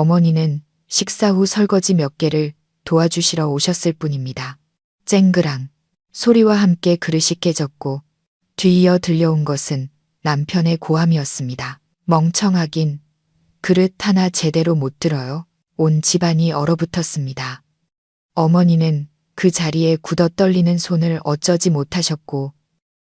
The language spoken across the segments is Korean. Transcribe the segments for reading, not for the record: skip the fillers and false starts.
어머니는 식사 후 설거지 몇 개를 도와주시러 오셨을 뿐입니다. 쨍그랑 소리와 함께 그릇이 깨졌고 뒤이어 들려온 것은 남편의 고함이었습니다. 멍청하긴 그릇 하나 제대로 못 들어요. 온 집안이 얼어붙었습니다. 어머니는 그 자리에 굳어 떨리는 손을 어쩌지 못하셨고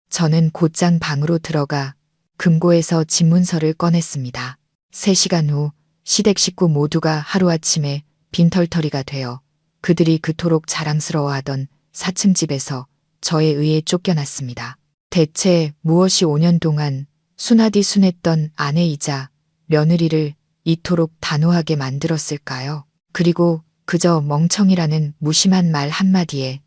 저는 곧장 방으로 들어가 금고에서 집문서를 꺼냈습니다. 3시간 후 시댁 식구 모두가 하루아침에 빈털터리가 되어 그들이 그토록 자랑스러워하던 4층 집에서 저에 의해 쫓겨났습니다. 대체 무엇이 5년 동안 순하디 순했던 아내이자 며느리를 이토록 단호하게 만들었을까요? 그리고 그저 멍청이라는 무심한 말 한마디에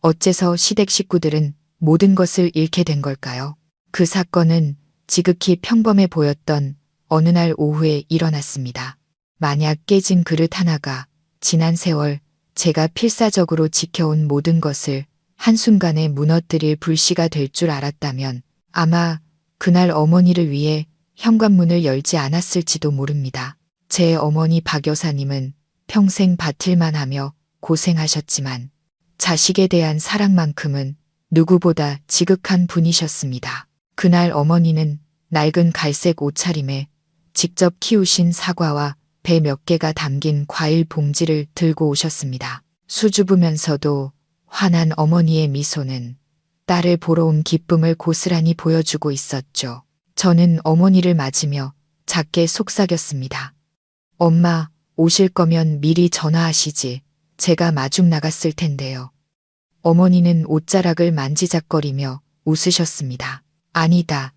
어째서 시댁 식구들은 모든 것을 잃게 된 걸까요? 그 사건은 지극히 평범해 보였던 어느 날 오후에 일어났습니다. 만약 깨진 그릇 하나가 지난 세월 제가 필사적으로 지켜온 모든 것을 한순간에 무너뜨릴 불씨가 될 줄 알았다면 아마 그날 어머니를 위해 현관문을 열지 않았을지도 모릅니다. 제 어머니 박 여사님은 평생 밭일만 하며 고생하셨지만 자식에 대한 사랑만큼은 누구보다 지극한 분이셨습니다. 그날 어머니는 낡은 갈색 옷차림에 직접 키우신 사과와 배 몇 개가 담긴 과일 봉지를 들고 오셨습니다. 수줍으면서도 환한 어머니의 미소는 딸을 보러 온 기쁨을 고스란히 보여주고 있었죠. 저는 어머니를 맞으며 작게 속삭였습니다. 엄마, 오실 거면 미리 전화하시지. 제가 마중 나갔을 텐데요. 어머니는 옷자락을 만지작거리며 웃으셨습니다. 아니다.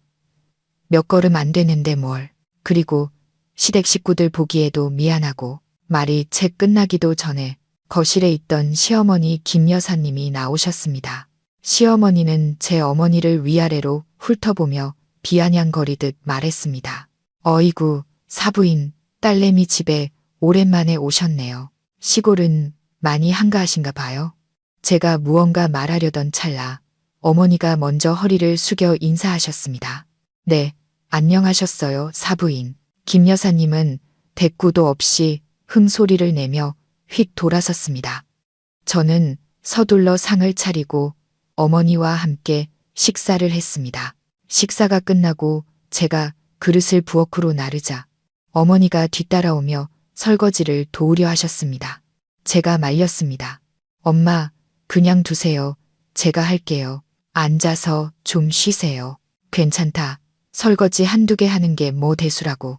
몇 걸음 안 되는데 뭘. 그리고 시댁 식구들 보기에도 미안하고. 말이 채 끝나기도 전에 거실에 있던 시어머니 김 여사님이 나오셨습니다. 시어머니는 제 어머니를 위아래로 훑어보며 비아냥거리듯 말했습니다. 어이구, 사부인, 딸내미 집에 오랜만에 오셨네요. 시골은 많이 한가하신가 봐요. 제가 무언가 말하려던 찰나 어머니가 먼저 허리를 숙여 인사하셨습니다. 네, 안녕하셨어요, 사부인. 김 여사님은 대꾸도 없이 흥소리를 내며 휙 돌아섰습니다. 저는 서둘러 상을 차리고 어머니와 함께 식사를 했습니다. 식사가 끝나고 제가 그릇을 부엌으로 나르자 어머니가 뒤따라오며 설거지를 도우려 하셨습니다. 제가 말렸습니다. 엄마, 그냥 두세요. 제가 할게요. 앉아서 좀 쉬세요. 괜찮다. 설거지 한두 개 하는 게 뭐 대수라고.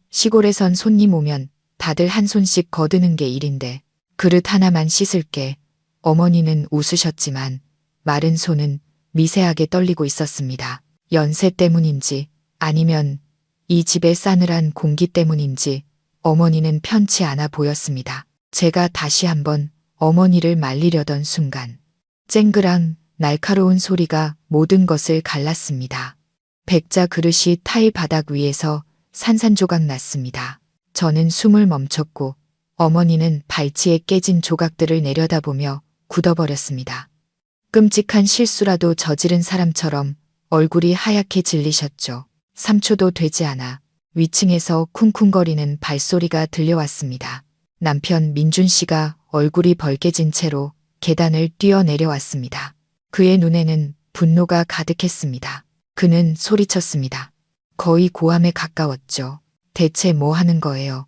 시골에선 손님 오면 다들 한 손씩 거드는 게 일인데 그릇 하나만 씻을게. 어머니는 웃으셨지만 마른 손은 미세하게 떨리고 있었습니다. 연세 때문인지 아니면 이 집의 싸늘한 공기 때문인지 어머니는 편치 않아 보였습니다. 제가 다시 한번 어머니를 말리려던 순간 쨍그랑 날카로운 소리가 모든 것을 갈랐습니다. 백자 그릇이 타일 바닥 위에서 산산조각 났습니다. 저는 숨을 멈췄고 어머니는 발치에 깨진 조각들을 내려다보며 굳어버렸습니다. 끔찍한 실수라도 저지른 사람처럼 얼굴이 하얗게 질리셨죠. 3초도 되지 않아 위층에서 쿵쿵거리는 발소리가 들려왔습니다. 남편 민준 씨가 얼굴이 벌개진 채로 계단을 뛰어내려왔습니다. 그의 눈에는 분노가 가득했습니다. 그는 소리쳤습니다. 거의 고함에 가까웠죠. 대체 뭐 하는 거예요?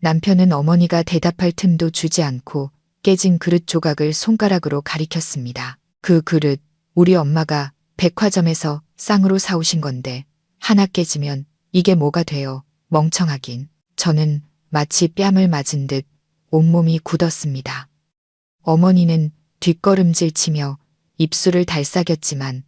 남편은 어머니가 대답할 틈도 주지 않고 깨진 그릇 조각을 손가락으로 가리켰습니다. 그 그릇, 우리 엄마가 백화점에서 쌍으로 사오신 건데 하나 깨지면 이게 뭐가 돼요? 멍청하긴. 저는 마치 뺨을 맞은 듯 온몸이 굳었습니다. 어머니는 뒷걸음질 치며 입술을 달싹였지만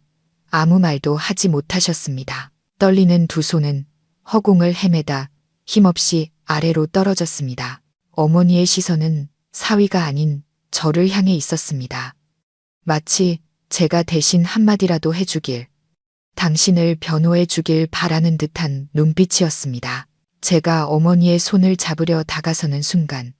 아무 말도 하지 못하셨습니다. 떨리는 두 손은 허공을 헤매다 힘없이 아래로 떨어졌습니다. 어머니의 시선은 사위가 아닌 저를 향해 있었습니다. 마치 제가 대신 한마디라도 해주길, 당신을 변호해 주길 바라는 듯한 눈빛이었습니다. 제가 어머니의 손을 잡으려 다가서는 순간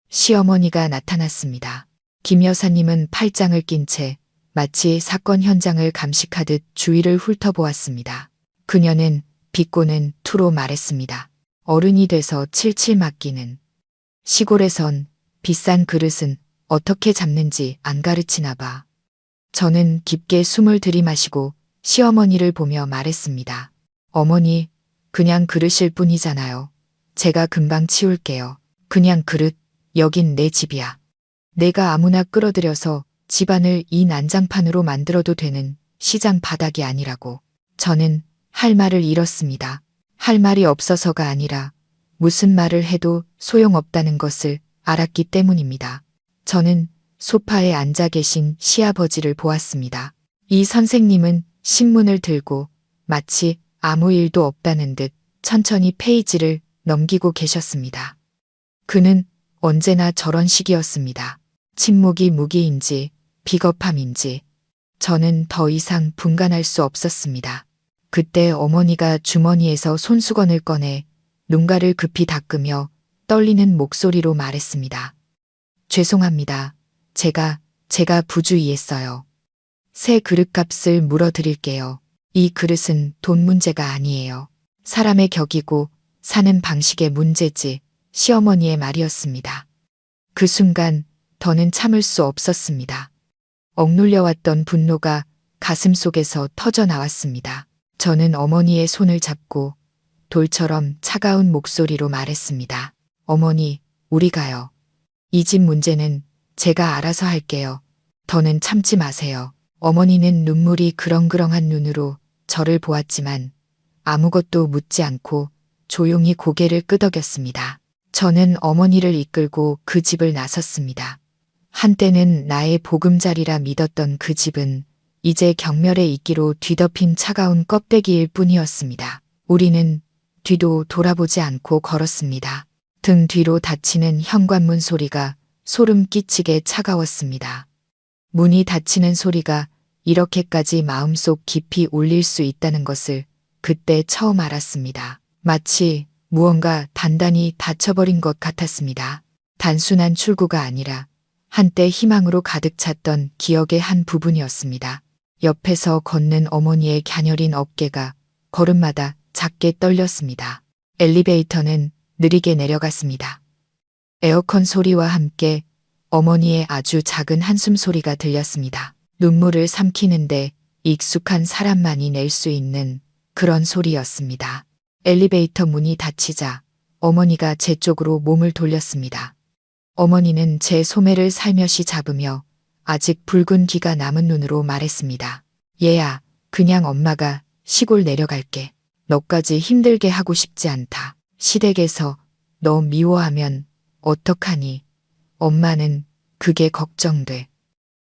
시어머니가 나타났습니다. 김 여사님은 팔짱을 낀 채 마치 사건 현장을 감식하듯 주위를 훑어보았습니다. 그녀는 비꼬는 투로 말했습니다. 어른이 돼서 칠칠 맡기는. 시골에선 비싼 그릇은 어떻게 잡는지 안 가르치나 봐. 저는 깊게 숨을 들이마시고 시어머니를 보며 말했습니다. 어머니, 그냥 그릇일 뿐이잖아요. 제가 금방 치울게요. 그냥 그릇, 여긴 내 집이야. 내가 아무나 끌어들여서 집안을 이 난장판으로 만들어도 되는 시장 바닥이 아니라고. 저는 할 말을 잃었습니다. 할 말이 없어서가 아니라 무슨 말을 해도 소용없다는 것을 알았기 때문입니다. 저는 소파에 앉아 계신 시아버지를 보았습니다. 이 선생님은 신문을 들고 마치 아무 일도 없다는 듯 천천히 페이지를 넘기고 계셨습니다. 그는 언제나 저런 식이었습니다. 침묵이 무기인지 비겁함인지 저는 더 이상 분간할 수 없었습니다. 그때 어머니가 주머니에서 손수건을 꺼내 눈가를 급히 닦으며 떨리는 목소리로 말했습니다. 죄송합니다. 제가 부주의했어요. 새 그릇값을 물어드릴게요. 이 그릇은 돈 문제가 아니에요. 사람의 격이고 사는 방식의 문제지. 시어머니의 말이었습니다. 그 순간 더는 참을 수 없었습니다. 억눌려왔던 분노가 가슴 속에서 터져 나왔습니다. 저는 어머니의 손을 잡고 돌처럼 차가운 목소리로 말했습니다. 어머니, 우리 가요. 이 집 문제는 제가 알아서 할게요. 더는 참지 마세요. 어머니는 눈물이 그렁그렁한 눈으로 저를 보았지만 아무것도 묻지 않고 조용히 고개를 끄덕였습니다. 저는 어머니를 이끌고 그 집을 나섰습니다. 한때는 나의 보금자리라 믿었던 그 집은 이제 경멸의 이끼로 뒤덮인 차가운 껍데기일 뿐이었습니다. 우리는 뒤도 돌아보지 않고 걸었습니다. 등 뒤로 닫히는 현관문 소리가 소름 끼치게 차가웠습니다. 문이 닫히는 소리가 이렇게까지 마음속 깊이 울릴 수 있다는 것을 그때 처음 알았습니다. 마치 무언가 단단히 닫혀버린 것 같았습니다. 단순한 출구가 아니라 한때 희망으로 가득 찼던 기억의 한 부분이었습니다. 옆에서 걷는 어머니의 갸녀린 어깨가 걸음마다 작게 떨렸습니다. 엘리베이터는 느리게 내려갔습니다. 에어컨 소리와 함께 어머니의 아주 작은 한숨 소리가 들렸습니다. 눈물을 삼키는데 익숙한 사람만이 낼 수 있는 그런 소리였습니다. 엘리베이터 문이 닫히자 어머니가 제 쪽으로 몸을 돌렸습니다. 어머니는 제 소매를 살며시 잡으며 아직 붉은 기가 남은 눈으로 말했습니다. 얘야, 그냥 엄마가 시골 내려갈게. 너까지 힘들게 하고 싶지 않다. 시댁에서 너 미워하면 어떡하니? 엄마는 그게 걱정돼.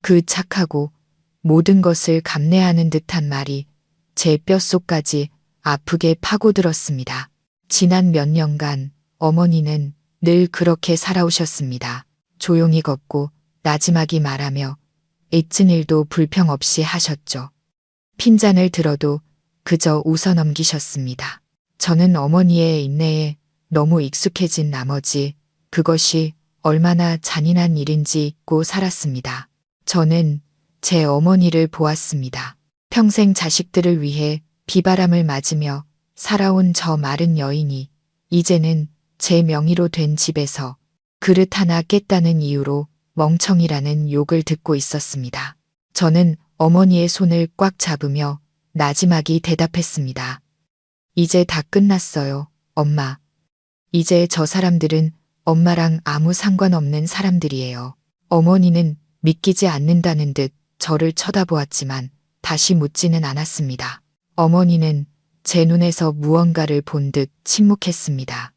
그 착하고 모든 것을 감내하는 듯한 말이 제 뼛속까지 아프게 파고들었습니다. 지난 몇 년간 어머니는 늘 그렇게 살아오셨습니다. 조용히 걷고 나지막이 말하며 애쓴 일도 불평 없이 하셨죠. 핀잔을 들어도 그저 웃어 넘기셨습니다. 저는 어머니의 인내에 너무 익숙해진 나머지 그것이 얼마나 잔인한 일인지 잊고 살았습니다. 저는 제 어머니를 보았습니다. 평생 자식들을 위해 비바람을 맞으며 살아온 저 마른 여인이 이제는 제 명의로 된 집에서 그릇 하나 깼다는 이유로 멍청이라는 욕을 듣고 있었습니다. 저는 어머니의 손을 꽉 잡으며 나지막이 대답했습니다. 이제 다 끝났어요, 엄마. 이제 저 사람들은 엄마랑 아무 상관없는 사람들이에요. 어머니는 믿기지 않는다는 듯 저를 쳐다보았지만 다시 묻지는 않았습니다. 어머니는 제 눈에서 무언가를 본 듯 침묵했습니다.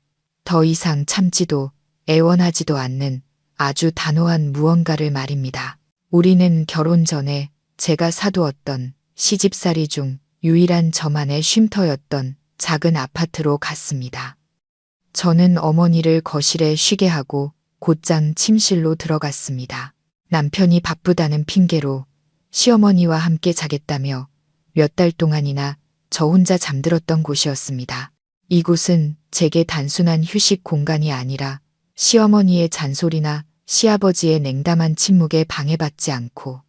더 이상 참지도 애원하지도 않는 아주 단호한 무언가를 말입니다. 우리는 결혼 전에 제가 사두었던 시집살이 중 유일한 저만의 쉼터였던 작은 아파트로 갔습니다. 저는 어머니를 거실에 쉬게 하고 곧장 침실로 들어갔습니다. 남편이 바쁘다는 핑계로 시어머니와 함께 자겠다며 몇 달 동안이나 저 혼자 잠들었던 곳이었습니다. 이곳은 제게 단순한 휴식 공간이 아니라 시어머니의 잔소리나 시아버지의 냉담한 침묵에 방해받지 않고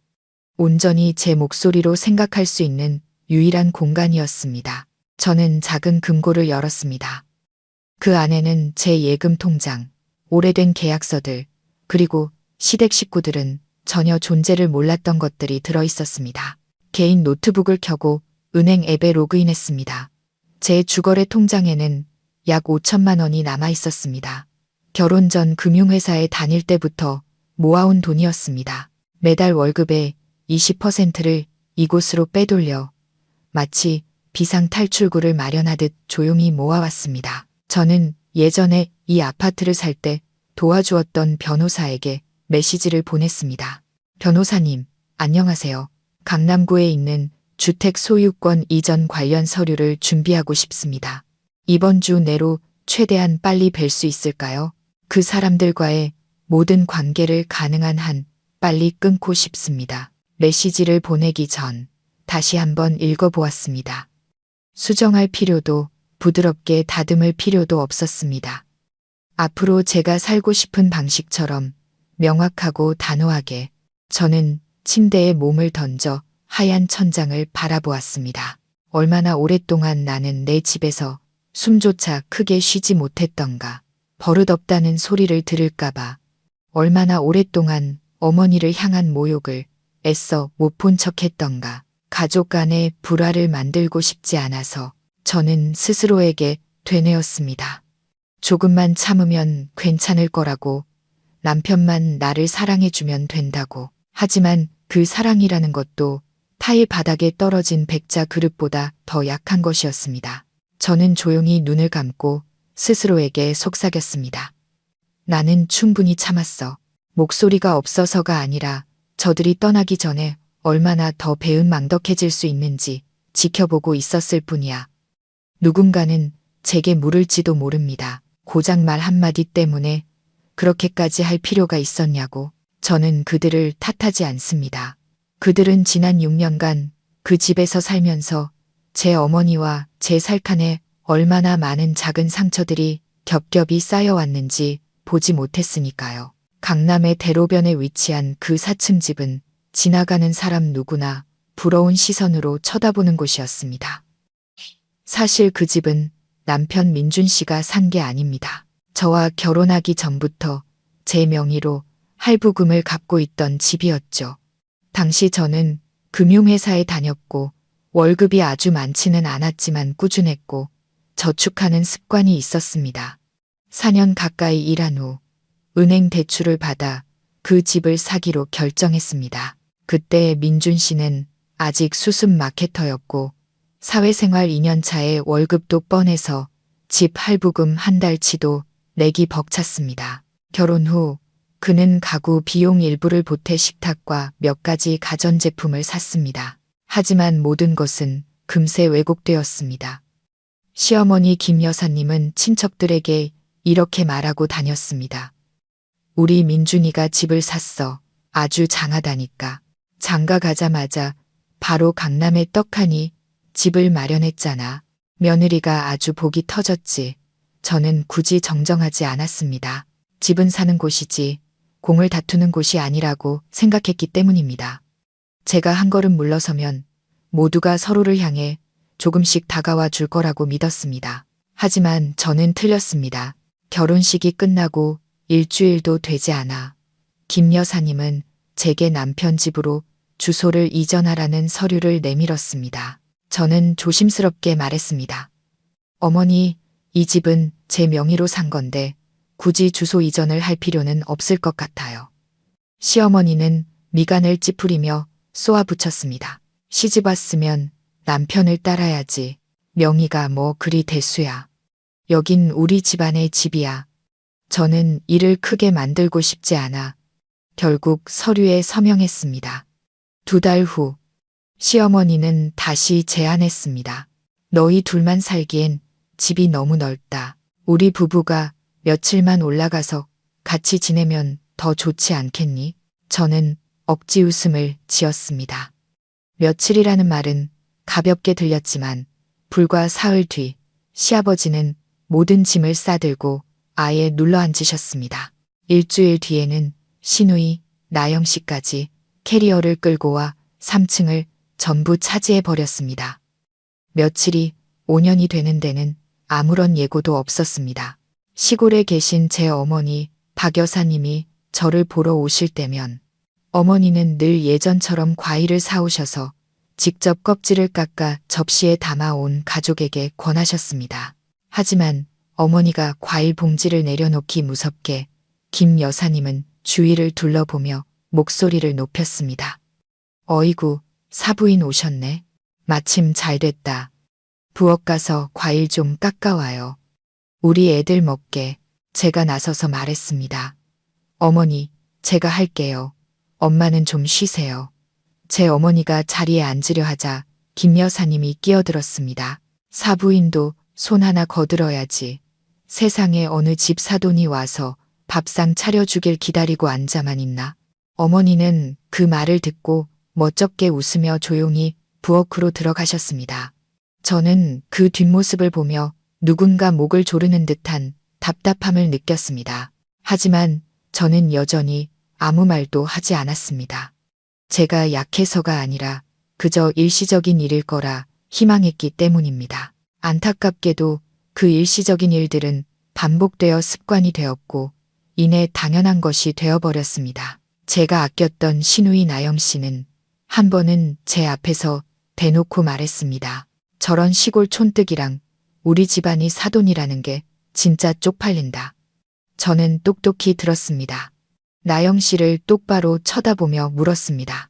온전히 제 목소리로 생각할 수 있는 유일한 공간이었습니다. 저는 작은 금고를 열었습니다. 그 안에는 제 예금 통장, 오래된 계약서들, 그리고 시댁 식구들은 전혀 존재를 몰랐던 것들이 들어 있었습니다. 개인 노트북을 켜고 은행 앱에 로그인했습니다. 제 주거래 통장에는 약 5천만 원이 남아 있었습니다. 결혼 전 금융회사에 다닐 때부터 모아온 돈이었습니다. 매달 월급의 20%를 이곳으로 빼돌려 마치 비상탈출구를 마련하듯 조용히 모아왔습니다. 저는 예전에 이 아파트를 살 때 도와주었던 변호사에게 메시지를 보냈습니다. 변호사님, 안녕하세요. 강남구에 있는 주택 소유권 이전 관련 서류를 준비하고 싶습니다. 이번 주 내로 최대한 빨리 뵐 수 있을까요? 그 사람들과의 모든 관계를 가능한 한 빨리 끊고 싶습니다. 메시지를 보내기 전 다시 한번 읽어보았습니다. 수정할 필요도 부드럽게 다듬을 필요도 없었습니다. 앞으로 제가 살고 싶은 방식처럼 명확하고 단호하게 저는 침대에 몸을 던져 하얀 천장을 바라보았습니다. 얼마나 오랫동안 나는 내 집에서 숨조차 크게 쉬지 못했던가. 버릇없다는 소리를 들을까봐. 얼마나 오랫동안 어머니를 향한 모욕을 애써 못 본 척했던가. 가족 간의 불화를 만들고 싶지 않아서 저는 스스로에게 되뇌었습니다. 조금만 참으면 괜찮을 거라고, 남편만 나를 사랑해주면 된다고. 하지만 그 사랑이라는 것도 타일 바닥에 떨어진 백자 그릇보다 더 약한 것이었습니다. 저는 조용히 눈을 감고 스스로에게 속삭였습니다. 나는 충분히 참았어. 목소리가 없어서가 아니라 저들이 떠나기 전에 얼마나 더 배은망덕해질 수 있는지 지켜보고 있었을 뿐이야. 누군가는 제게 물을지도 모릅니다. 고작 말 한마디 때문에 그렇게까지 할 필요가 있었냐고. 저는 그들을 탓하지 않습니다. 그들은 지난 6년간 그 집에서 살면서 제 어머니와 제 살칸에 얼마나 많은 작은 상처들이 겹겹이 쌓여왔는지 보지 못했으니까요. 강남의 대로변에 위치한 그 4층 집은 지나가는 사람 누구나 부러운 시선으로 쳐다보는 곳이었습니다. 사실 그 집은 남편 민준 씨가 산 게 아닙니다. 저와 결혼하기 전부터 제 명의로 할부금을 갚고 있던 집이었죠. 당시 저는 금융회사에 다녔고 월급이 아주 많지는 않았지만 꾸준했고 저축하는 습관이 있었습니다. 4년 가까이 일한 후 은행 대출을 받아 그 집을 사기로 결정했습니다. 그때 민준 씨는 아직 수습 마케터였고 사회생활 2년 차에 월급도 뻔해서 집 할부금 한 달치도 내기 벅찼습니다. 결혼 후 그는 가구 비용 일부를 보태 식탁과 몇 가지 가전제품을 샀습니다. 하지만 모든 것은 금세 왜곡되었습니다. 시어머니 김 여사님은 친척들에게 이렇게 말하고 다녔습니다. 우리 민준이가 집을 샀어. 아주 장하다니까. 장가 가자마자 바로 강남에 떡하니 집을 마련했잖아. 며느리가 아주 복이 터졌지. 저는 굳이 정정하지 않았습니다. 집은 사는 곳이지 공을 다투는 곳이 아니라고 생각했기 때문입니다. 제가 한 걸음 물러서면 모두가 서로를 향해 조금씩 다가와 줄 거라고 믿었습니다. 하지만 저는 틀렸습니다. 결혼식이 끝나고 일주일도 되지 않아 김 여사님은 제게 남편 집으로 주소를 이전하라는 서류를 내밀었습니다. 저는 조심스럽게 말했습니다. 어머니, 이 집은 제 명의로 산 건데 굳이 주소 이전을 할 필요는 없을 것 같아요. 시어머니는 미간을 찌푸리며 쏘아붙였습니다. 시집 왔으면 남편을 따라야지. 명의가 뭐 그리 대수야. 여긴 우리 집안의 집이야. 저는 일을 크게 만들고 싶지 않아 결국 서류에 서명했습니다. 2달 후 시어머니는 다시 제안했습니다. 너희 둘만 살기엔 집이 너무 넓다. 우리 부부가 며칠만 올라가서 같이 지내면 더 좋지 않겠니? 저는 억지 웃음을 지었습니다. 며칠이라는 말은 가볍게 들렸지만 불과 사흘 뒤 시아버지는 모든 짐을 싸들고 아예 눌러앉으셨습니다. 일주일 뒤에는 시누이, 나영 씨까지 캐리어를 끌고 와 3층을 전부 차지해 버렸습니다. 며칠이 5년이 되는 데는 아무런 예고도 없었습니다. 시골에 계신 제 어머니 박 여사님이 저를 보러 오실 때면 어머니는 늘 예전처럼 과일을 사오셔서 직접 껍질을 깎아 접시에 담아 온 가족에게 권하셨습니다. 하지만 어머니가 과일 봉지를 내려놓기 무섭게 김 여사님은 주위를 둘러보며 목소리를 높였습니다. 어이구, 사부인 오셨네. 마침 잘 됐다. 부엌 가서 과일 좀 깎아와요. 우리 애들 먹게. 제가 나서서 말했습니다. 어머니, 제가 할게요. 엄마는 좀 쉬세요. 제 어머니가 자리에 앉으려 하자 김 여사님이 끼어들었습니다. 사부인도 손 하나 거들어야지. 세상에 어느 집 사돈이 와서 밥상 차려주길 기다리고 앉아만 있나. 어머니는 그 말을 듣고 멋쩍게 웃으며 조용히 부엌으로 들어가셨습니다. 저는 그 뒷모습을 보며 누군가 목을 조르는 듯한 답답함을 느꼈습니다. 하지만 저는 여전히 아무 말도 하지 않았습니다. 제가 약해서가 아니라 그저 일시적인 일일 거라 희망했기 때문입니다. 안타깝게도 그 일시적인 일들은 반복되어 습관이 되었고 이내 당연한 것이 되어버렸습니다. 제가 아꼈던 시누이 나영 씨는 한 번은 제 앞에서 대놓고 말했습니다. 저런 시골 촌뜨기랑 우리 집안이 사돈이라는 게 진짜 쪽팔린다. 저는 똑똑히 들었습니다. 나영 씨를 똑바로 쳐다보며 물었습니다.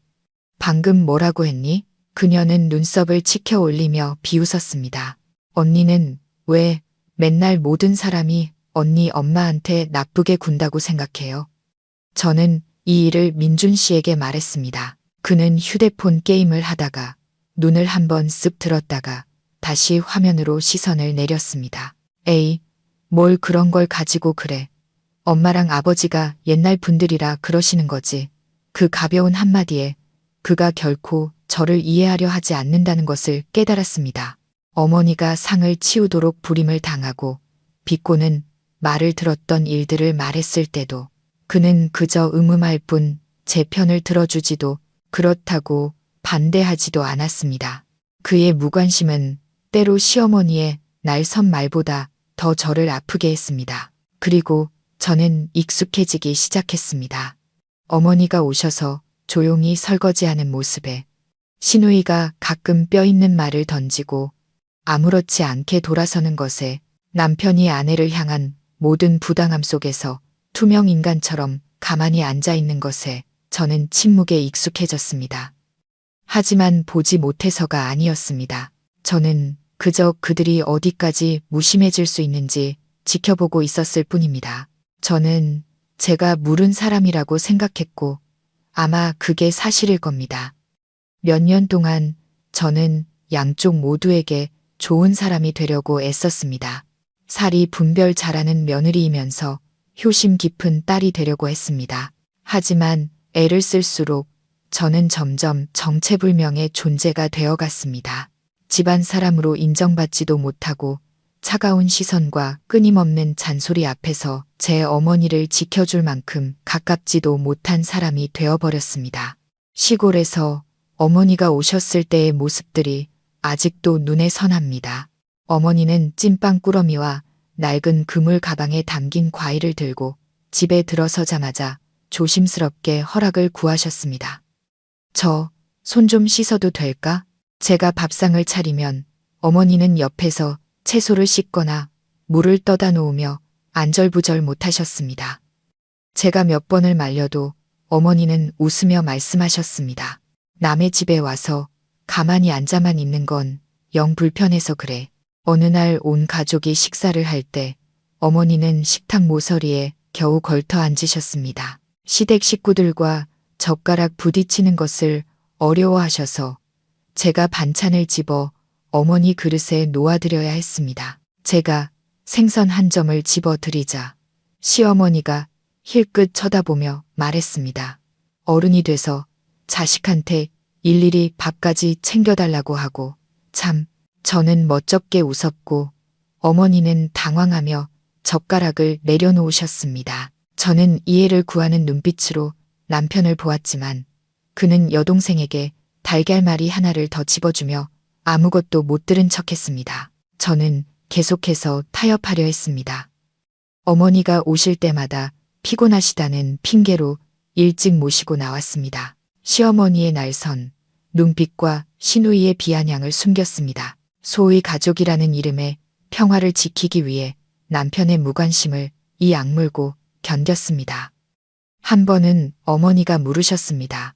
방금 뭐라고 했니? 그녀는 눈썹을 치켜 올리며 비웃었습니다. 언니는 왜 맨날 모든 사람이 언니 엄마한테 나쁘게 군다고 생각해요? 저는 이 일을 민준 씨에게 말했습니다. 그는 휴대폰 게임을 하다가 눈을 한번 쓱 들었다가 다시 화면으로 시선을 내렸습니다. 에이, 뭘 그런 걸 가지고 그래. 엄마랑 아버지가 옛날 분들이라 그러시는 거지. 그 가벼운 한마디에 그가 결코 저를 이해하려 하지 않는다는 것을 깨달았습니다. 어머니가 상을 치우도록 불임을 당하고 비꼬는 말을 들었던 일들을 말했을 때도 그는 그저 음음할 뿐 제 편을 들어주지도 그렇다고 반대하지도 않았습니다. 그의 무관심은 때로 시어머니의 날선 말보다 더 저를 아프게 했습니다. 그리고 저는 익숙해지기 시작했습니다. 어머니가 오셔서 조용히 설거지하는 모습에 시누이가 가끔 뼈있는 말을 던지고 아무렇지 않게 돌아서는 것에 남편이 아내를 향한 모든 부당함 속에서 투명 인간처럼 가만히 앉아 있는 것에 저는 침묵에 익숙해졌습니다. 하지만 보지 못해서가 아니었습니다. 저는 그저 그들이 어디까지 무심해질 수 있는지 지켜보고 있었을 뿐입니다. 저는 제가 물은 사람이라고 생각했고 아마 그게 사실일 겁니다. 몇 년 동안 저는 양쪽 모두에게 좋은 사람이 되려고 애썼습니다. 살이 분별 잘하는 며느리이면서 효심 깊은 딸이 되려고 했습니다. 하지만 애를 쓸수록 저는 점점 정체불명의 존재가 되어갔습니다. 집안 사람으로 인정받지도 못하고 차가운 시선과 끊임없는 잔소리 앞에서 제 어머니를 지켜줄 만큼 가깝지도 못한 사람이 되어버렸습니다. 시골에서 어머니가 오셨을 때의 모습들이 아직도 눈에 선합니다. 어머니는 찐빵 꾸러미와 낡은 그물 가방에 담긴 과일을 들고 집에 들어서자마자 조심스럽게 허락을 구하셨습니다. 저 손 좀 씻어도 될까? 제가 밥상을 차리면 어머니는 옆에서 채소를 씻거나 물을 떠다 놓으며 안절부절 못하셨습니다. 제가 몇 번을 말려도 어머니는 웃으며 말씀하셨습니다. 남의 집에 와서 가만히 앉아만 있는 건 영 불편해서 그래. 어느 날 온 가족이 식사를 할 때 어머니는 식탁 모서리에 겨우 걸터 앉으셨습니다. 시댁 식구들과 젓가락 부딪히는 것을 어려워하셔서 제가 반찬을 집어 어머니 그릇에 놓아드려야 했습니다. 제가 생선 한 점을 집어 드리자 시어머니가 힐끗 쳐다보며 말했습니다. 어른이 돼서 자식한테 일일이 밥까지 챙겨달라고 하고 참. 저는 멋쩍게 웃었고 어머니는 당황하며 젓가락을 내려놓으셨습니다. 저는 이해를 구하는 눈빛으로 남편을 보았지만 그는 여동생에게 달걀말이 하나를 더 집어주며 아무것도 못 들은 척했습니다. 저는 계속해서 타협하려 했습니다. 어머니가 오실 때마다 피곤하시다는 핑계로 일찍 모시고 나왔습니다. 시어머니의 날선 눈빛과 시누이의 비아냥을 숨겼습니다. 소위 가족이라는 이름의 평화를 지키기 위해 남편의 무관심을 이 악물고 견뎠습니다. 한 번은 어머니가 물으셨습니다.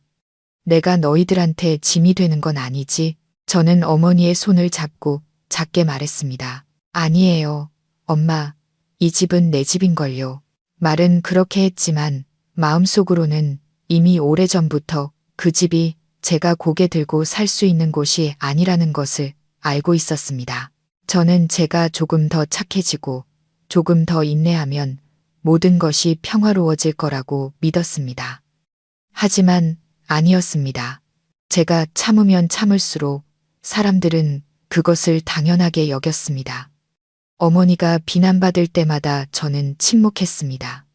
내가 너희들한테 짐이 되는 건 아니지? 저는 어머니의 손을 잡고 작게 말했습니다. 아니에요, 엄마. 이 집은 내 집인걸요. 말은 그렇게 했지만 마음속으로는 이미 오래전부터 그 집이 제가 고개 들고 살 수 있는 곳이 아니라는 것을 알고 있었습니다. 저는 제가 조금 더 착해지고 조금 더 인내하면 모든 것이 평화로워질 거라고 믿었습니다. 하지만 아니었습니다. 제가 참으면 참을수록 사람들은 그것을 당연하게 여겼습니다. 어머니가 비난받을 때마다 저는 침묵했습니다.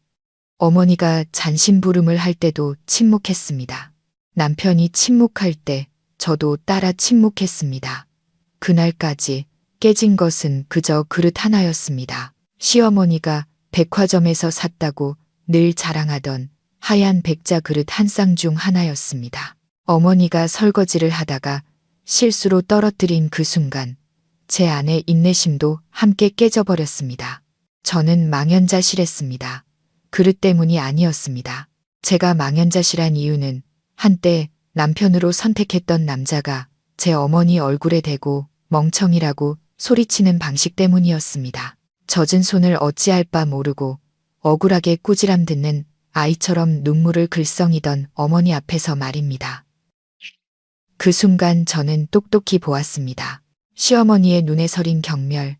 어머니가 잔심부름을 할 때도 침묵했습니다. 남편이 침묵할 때 저도 따라 침묵했습니다. 그날까지 깨진 것은 그저 그릇 하나였습니다. 시어머니가 백화점에서 샀다고 늘 자랑하던 하얀 백자 그릇 한 쌍 중 하나였습니다. 어머니가 설거지를 하다가 실수로 떨어뜨린 그 순간 제 안의 인내심도 함께 깨져버렸습니다. 저는 망연자실했습니다. 그릇 때문이 아니었습니다. 제가 망연자실한 이유는 한때 남편으로 선택했던 남자가 제 어머니 얼굴에 대고 멍청이라고 소리치는 방식 때문이었습니다. 젖은 손을 어찌할 바 모르고 억울하게 꾸지람 듣는 아이처럼 눈물을 글썽이던 어머니 앞에서 말입니다. 그 순간 저는 똑똑히 보았습니다. 시어머니의 눈에 서린 경멸,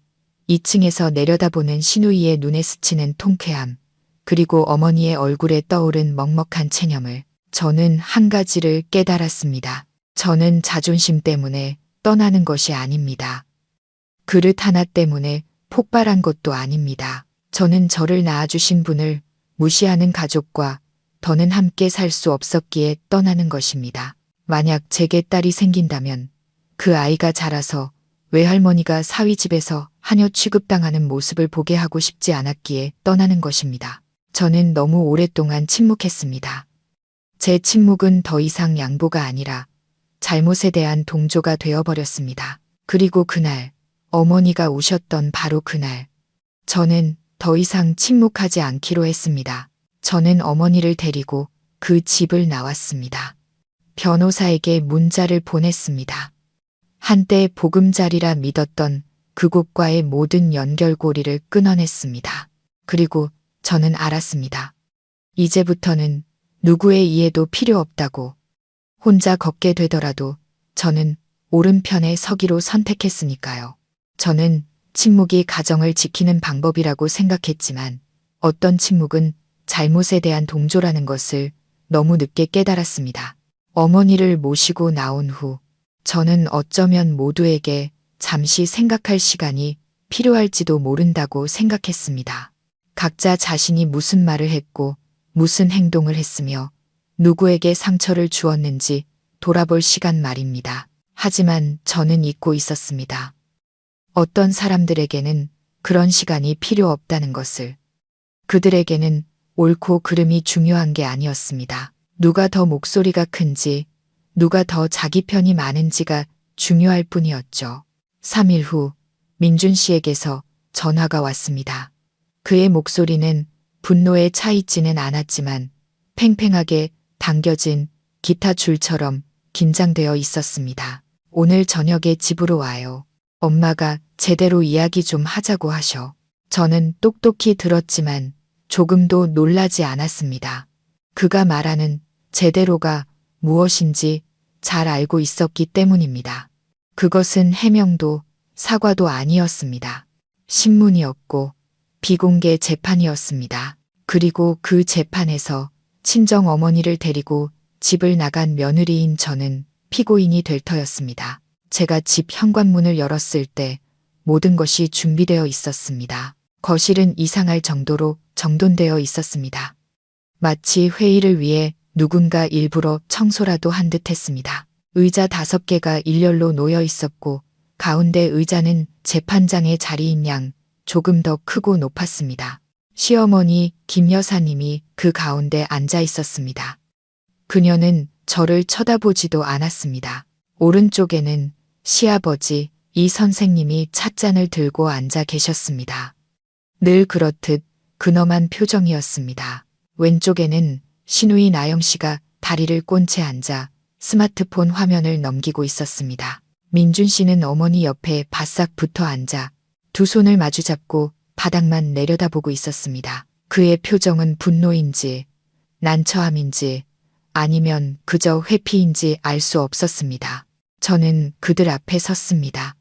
2층에서 내려다보는 시누이의 눈에 스치는 통쾌함, 그리고 어머니의 얼굴에 떠오른 먹먹한 체념을 저는 한 가지를 깨달았습니다. 저는 자존심 때문에 떠나는 것이 아닙니다. 그릇 하나 때문에 폭발한 것도 아닙니다. 저는 저를 낳아주신 분을 무시하는 가족과 더는 함께 살 수 없었기에 떠나는 것입니다. 만약 제게 딸이 생긴다면 그 아이가 자라서 외할머니가 사위집에서 하녀 취급당하는 모습을 보게 하고 싶지 않았기에 떠나는 것입니다. 저는 너무 오랫동안 침묵했습니다. 제 침묵은 더 이상 양보가 아니라 잘못에 대한 동조가 되어버렸습니다. 그리고 그날, 어머니가 오셨던 바로 그날, 저는 더 이상 침묵하지 않기로 했습니다. 저는 어머니를 데리고 그 집을 나왔습니다. 변호사에게 문자를 보냈습니다. 한때 보금자리라 믿었던 그곳과의 모든 연결고리를 끊어냈습니다. 그리고 저는 알았습니다. 이제부터는 누구의 이해도 필요 없다고. 혼자 걷게 되더라도 저는 오른편에 서기로 선택했으니까요. 저는 침묵이 가정을 지키는 방법이라고 생각했지만 어떤 침묵은 잘못에 대한 동조라는 것을 너무 늦게 깨달았습니다. 어머니를 모시고 나온 후 저는 어쩌면 모두에게 잠시 생각할 시간이 필요할지도 모른다고 생각했습니다. 각자 자신이 무슨 말을 했고 무슨 행동을 했으며 누구에게 상처를 주었는지 돌아볼 시간 말입니다. 하지만 저는 잊고 있었습니다. 어떤 사람들에게는 그런 시간이 필요 없다는 것을. 그들에게는 옳고 그름이 중요한 게 아니었습니다. 누가 더 목소리가 큰지, 누가 더 자기 편이 많은지가 중요할 뿐이었죠. 3일 후 민준 씨에게서 전화가 왔습니다. 그의 목소리는 분노에 차 있지는 않았지만 팽팽하게 당겨진 기타 줄처럼 긴장되어 있었습니다. 오늘 저녁에 집으로 와요. 엄마가 제대로 이야기 좀 하자고 하셔. 저는 똑똑히 들었지만 조금도 놀라지 않았습니다. 그가 말하는 제대로가 무엇인지 잘 알고 있었기 때문입니다. 그것은 해명도 사과도 아니었습니다. 신문이었고 비공개 재판이었습니다. 그리고 그 재판에서 친정 어머니를 데리고 집을 나간 며느리인 저는 피고인이 될 터였습니다. 제가 집 현관문을 열었을 때 모든 것이 준비되어 있었습니다. 거실은 이상할 정도로 정돈되어 있었습니다. 마치 회의를 위해 누군가 일부러 청소라도 한 듯 했습니다. 의자 5개가 일렬로 놓여 있었고 가운데 의자는 재판장의 자리인 양 조금 더 크고 높았습니다. 시어머니 김 여사님이 그 가운데 앉아 있었습니다. 그녀는 저를 쳐다보지도 않았습니다. 오른쪽에는 시아버지 이 선생님이 찻잔을 들고 앉아 계셨습니다. 늘 그렇듯 근엄한 표정이었습니다. 왼쪽에는 시누이 나영 씨가 다리를 꼰 채 앉아 스마트폰 화면을 넘기고 있었습니다. 민준 씨는 어머니 옆에 바싹 붙어 앉아 두 손을 마주잡고 바닥만 내려다보고 있었습니다. 그의 표정은 분노인지 난처함인지 아니면 그저 회피인지 알 수 없었습니다. 저는 그들 앞에 섰습니다.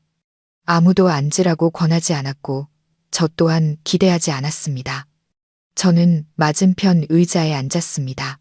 아무도 앉으라고 권하지 않았고 저 또한 기대하지 않았습니다. 저는 맞은편 의자에 앉았습니다.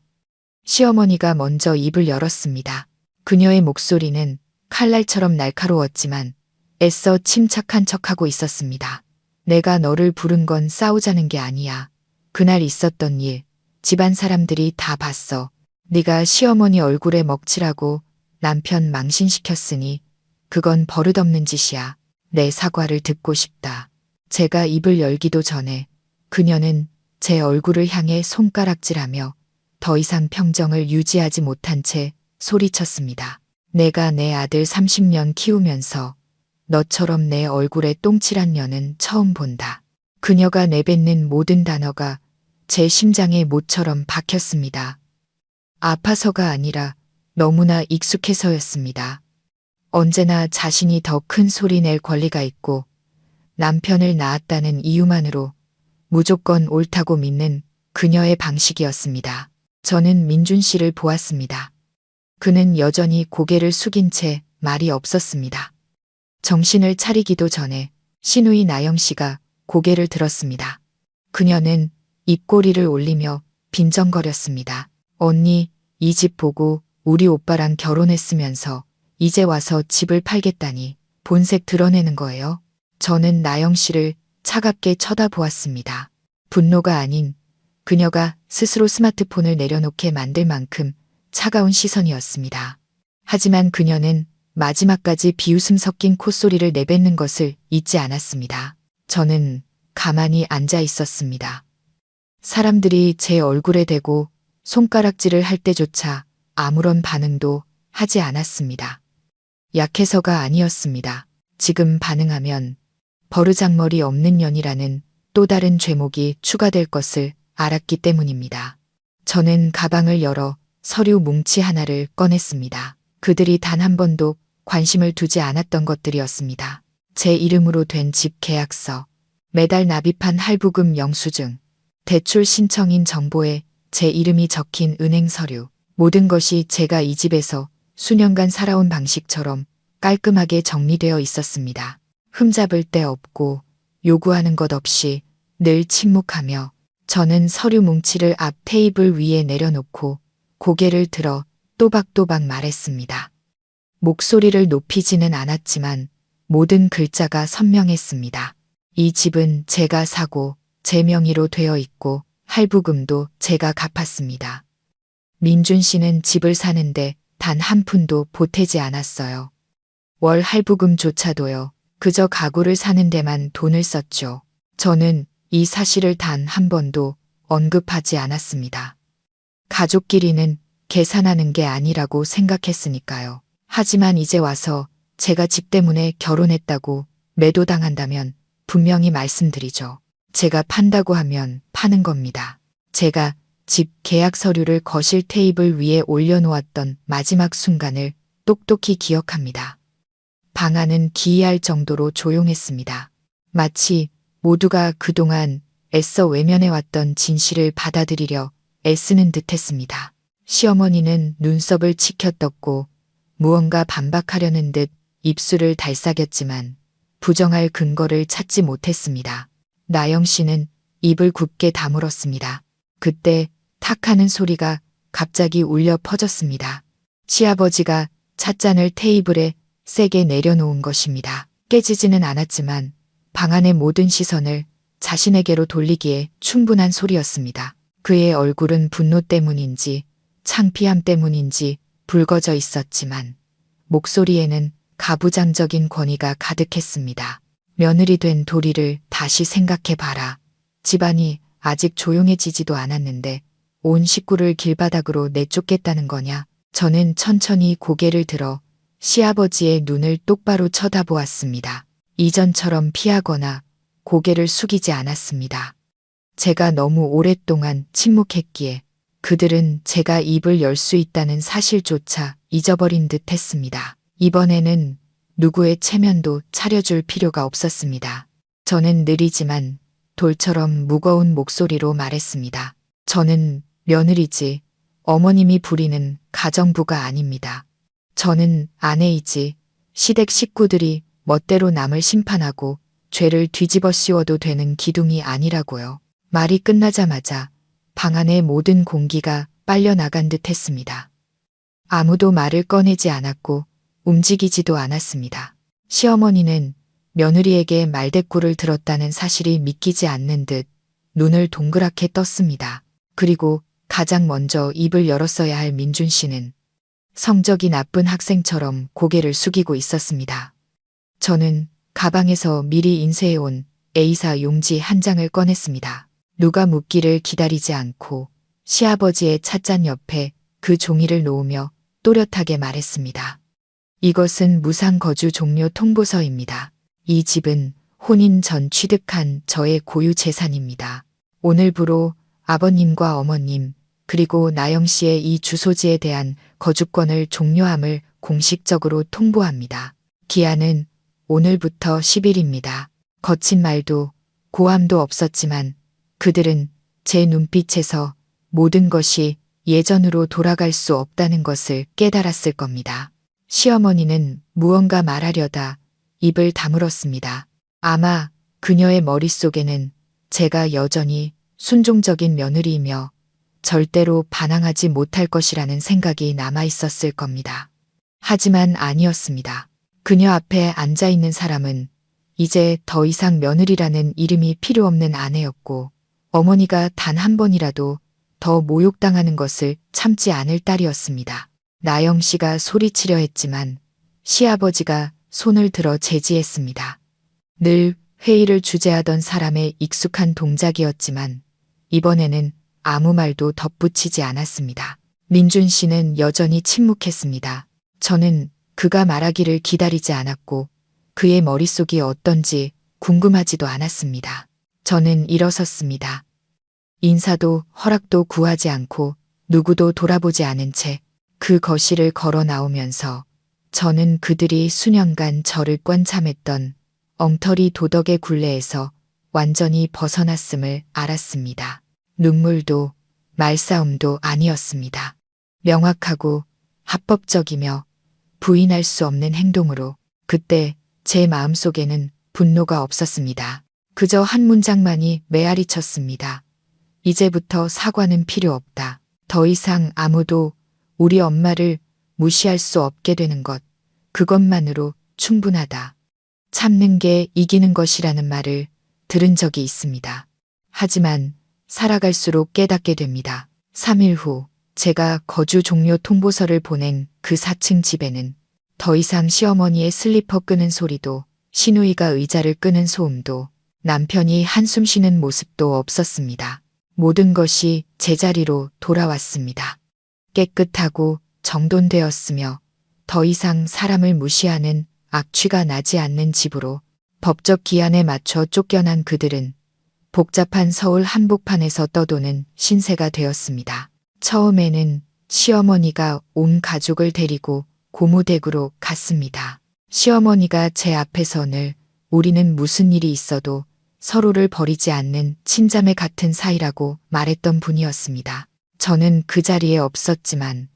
시어머니가 먼저 입을 열었습니다. 그녀의 목소리는 칼날처럼 날카로웠지만 애써 침착한 척하고 있었습니다. 내가 너를 부른 건 싸우자는 게 아니야. 그날 있었던 일, 집안 사람들이 다 봤어. 네가 시어머니 얼굴에 먹칠하고 남편 망신시켰으니 그건 버릇없는 짓이야. 내 사과를 듣고 싶다. 제가 입을 열기도 전에 그녀는 제 얼굴을 향해 손가락질하며 더 이상 평정을 유지하지 못한 채 소리쳤습니다. 내가 내 아들 30년 키우면서 너처럼 내 얼굴에 똥칠한 년은 처음 본다. 그녀가 내뱉는 모든 단어가 제 심장에 못처럼 박혔습니다. 아파서가 아니라 너무나 익숙해서였습니다. 언제나 자신이 더 큰 소리 낼 권리가 있고 남편을 낳았다는 이유만으로 무조건 옳다고 믿는 그녀의 방식이었습니다. 저는 민준 씨를 보았습니다. 그는 여전히 고개를 숙인 채 말이 없었습니다. 정신을 차리기도 전에 시누이 나영 씨가 고개를 들었습니다. 그녀는 입꼬리를 올리며 빈정거렸습니다. 언니, 이 집 보고 우리 오빠랑 결혼했으면서 이제 와서 집을 팔겠다니 본색 드러내는 거예요? 저는 나영 씨를 차갑게 쳐다보았습니다. 분노가 아닌 그녀가 스스로 스마트폰을 내려놓게 만들 만큼 차가운 시선이었습니다. 하지만 그녀는 마지막까지 비웃음 섞인 콧소리를 내뱉는 것을 잊지 않았습니다. 저는 가만히 앉아 있었습니다. 사람들이 제 얼굴에 대고 손가락질을 할 때조차 아무런 반응도 하지 않았습니다. 약해서가 아니었습니다. 지금 반응하면 버르장머리 없는 년이라는 또 다른 죄목이 추가될 것을 알았기 때문입니다. 저는 가방을 열어 서류 뭉치 하나를 꺼냈습니다. 그들이 단 한 번도 관심을 두지 않았던 것들이었습니다. 제 이름으로 된 집 계약서, 매달 납입한 할부금 영수증, 대출 신청인 정보에 제 이름이 적힌 은행 서류, 모든 것이 제가 이 집에서 수년간 살아온 방식처럼 깔끔하게 정리되어 있었습니다. 흠잡을 데 없고 요구하는 것 없이 늘 침묵하며 저는 서류 뭉치를 앞 테이블 위에 내려놓고 고개를 들어 또박또박 말했습니다. 목소리를 높이지는 않았지만 모든 글자가 선명했습니다. 이 집은 제가 사고 제 명의로 되어 있고 할부금도 제가 갚았습니다. 민준 씨는 집을 사는데 단 한 푼도 보태지 않았어요. 월 할부금조차도요. 그저 가구를 사는 데만 돈을 썼죠. 저는 이 사실을 단 한 번도 언급하지 않았습니다. 가족끼리는 계산하는 게 아니라고 생각했으니까요. 하지만 이제 와서 제가 집 때문에 결혼했다고 매도당한다면 분명히 말씀드리죠. 제가 판다고 하면 파는 겁니다. 제가 집 계약 서류를 거실 테이블 위에 올려놓았던 마지막 순간을 똑똑히 기억합니다. 방 안은 기이할 정도로 조용했습니다. 마치 모두가 그동안 애써 외면해왔던 진실을 받아들이려 애쓰는 듯했습니다. 시어머니는 눈썹을 치켜떴고 무언가 반박하려는 듯 입술을 달싹였지만 부정할 근거를 찾지 못했습니다. 나영 씨는 입을 굳게 다물었습니다. 그때 탁 하는 소리가 갑자기 울려 퍼졌습니다. 시아버지가 찻잔을 테이블에 세게 내려놓은 것입니다. 깨지지는 않았지만 방 안의 모든 시선을 자신에게로 돌리기에 충분한 소리였습니다. 그의 얼굴은 분노 때문인지 창피함 때문인지 붉어져 있었지만 목소리에는 가부장적인 권위가 가득했습니다. 며느리 된 도리를 다시 생각해 봐라. 집안이 아직 조용해지지도 않았는데 온 식구를 길바닥으로 내쫓겠다는 거냐? 저는 천천히 고개를 들어 시아버지의 눈을 똑바로 쳐다보았습니다. 이전처럼 피하거나 고개를 숙이지 않았습니다. 제가 너무 오랫동안 침묵했기에 그들은 제가 입을 열 수 있다는 사실조차 잊어버린 듯 했습니다. 이번에는 누구의 체면도 차려줄 필요가 없었습니다. 저는 느리지만 돌처럼 무거운 목소리로 말했습니다. 저는 며느리지 어머님이 부리는 가정부가 아닙니다. 저는 아내이지 시댁 식구들이 멋대로 남을 심판하고 죄를 뒤집어 씌워도 되는 기둥이 아니라고요. 말이 끝나자마자 방 안의 모든 공기가 빨려나간 듯 했습니다. 아무도 말을 꺼내지 않았고 움직이지도 않았습니다. 시어머니는 며느리에게 말대꾸를 들었다는 사실이 믿기지 않는 듯 눈을 동그랗게 떴습니다. 그리고 가장 먼저 입을 열었어야 할 민준 씨는 성적이 나쁜 학생처럼 고개를 숙이고 있었습니다. 저는 가방에서 미리 인쇄해온 A사 용지 한 장을 꺼냈습니다. 누가 묻기를 기다리지 않고 시아버지의 찻잔 옆에 그 종이를 놓으며 또렷하게 말했습니다. 이것은 무상거주 종료 통보서입니다. 이 집은 혼인 전 취득한 저의 고유 재산입니다. 오늘부로 아버님과 어머님 그리고 나영 씨의 이 주소지에 대한 거주권을 종료함을 공식적으로 통보합니다. 기한은 오늘부터 10일입니다. 거친 말도 고함도 없었지만 그들은 제 눈빛에서 모든 것이 예전으로 돌아갈 수 없다는 것을 깨달았을 겁니다. 시어머니는 무언가 말하려다 입을 다물었습니다. 아마 그녀의 머릿속에는 제가 여전히 순종적인 며느리이며 절대로 반항하지 못할 것이라는 생각이 남아 있었을 겁니다. 하지만 아니었습니다. 그녀 앞에 앉아 있는 사람은 이제 더 이상 며느리라는 이름이 필요 없는 아내였고 어머니가 단 한 번이라도 더 모욕당하는 것을 참지 않을 딸이었습니다. 나영 씨가 소리치려 했지만 시아버지가 손을 들어 제지했습니다. 늘 회의를 주재하던 사람의 익숙한 동작이었지만 이번에는 아무 말도 덧붙이지 않았습니다. 민준 씨는 여전히 침묵했습니다. 저는 그가 말하기를 기다리지 않았고 그의 머릿속이 어떤지 궁금하지도 않았습니다. 저는 일어섰습니다. 인사도 허락도 구하지 않고 누구도 돌아보지 않은 채 그 거실을 걸어 나오면서 저는 그들이 수년간 저를 꽝참했던 엉터리 도덕의 굴레에서 완전히 벗어났음을 알았습니다. 눈물도 말싸움도 아니었습니다. 명확하고 합법적이며 부인할 수 없는 행동으로 그때 제 마음속에는 분노가 없었습니다. 그저 한 문장만이 메아리 쳤습니다. 이제부터 사과는 필요 없다. 더 이상 아무도 우리 엄마를 무시할 수 없게 되는 것, 그것만으로 충분하다. 참는 게 이기는 것이라는 말을 들은 적이 있습니다. 하지만 살아갈수록 깨닫게 됩니다. 3일 후 제가 거주 종료 통보서를 보낸 그 4층 집에는 더 이상 시어머니의 슬리퍼 끄는 소리도 시누이가 의자를 끄는 소음도 남편이 한숨 쉬는 모습도 없었습니다. 모든 것이 제자리로 돌아왔습니다. 깨끗하고 정돈되었으며 더 이상 사람을 무시하는 악취가 나지 않는 집으로 법적 기한에 맞춰 쫓겨난 그들은 복잡한 서울 한복판에서 떠도는 신세가 되었습니다. 처음에는 시어머니가 온 가족을 데리고 고무댁으로 갔습니다. 시어머니가 제 앞에서 늘 우리는 무슨 일이 있어도 서로를 버리지 않는 친자매 같은 사이라고 말했던 분이었습니다. 저는 그 자리에 없었지만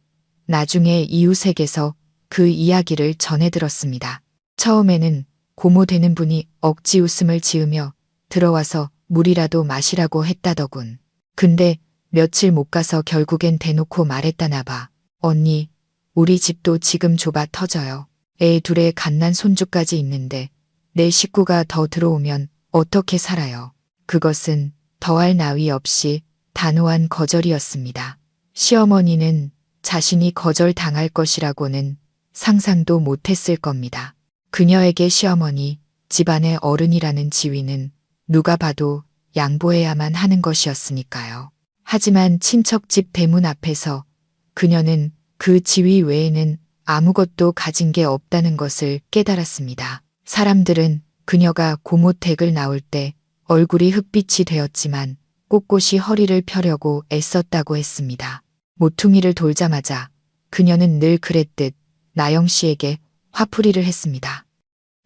나중에 이웃에게서 그 이야기를 전해 들었습니다. 처음에는 고모되는 분이 억지 웃음을 지으며 들어와서 물이라도 마시라고 했다더군. 근데 며칠 못 가서 결국엔 대놓고 말했다나 봐. 언니, 우리 집도 지금 좁아 터져요. 애 둘에 갓난 손주까지 있는데 내 식구가 더 들어오면 어떻게 살아요. 그것은 더할 나위 없이 단호한 거절이었습니다. 시어머니는 자신이 거절당할 것이라고는 상상도 못했을 겁니다. 그녀에게 시어머니, 집안의 어른이라는 지위는 누가 봐도 양보해야만 하는 것이었으니까요. 하지만 친척집 대문 앞에서 그녀는 그 지위 외에는 아무것도 가진 게 없다는 것을 깨달았습니다. 사람들은 그녀가 고모댁을 나올 때 얼굴이 흑빛이 되었지만 꼿꼿이 허리를 펴려고 애썼다고 했습니다. 모퉁이를 돌자마자 그녀는 늘 그랬듯 나영 씨에게 화풀이를 했습니다.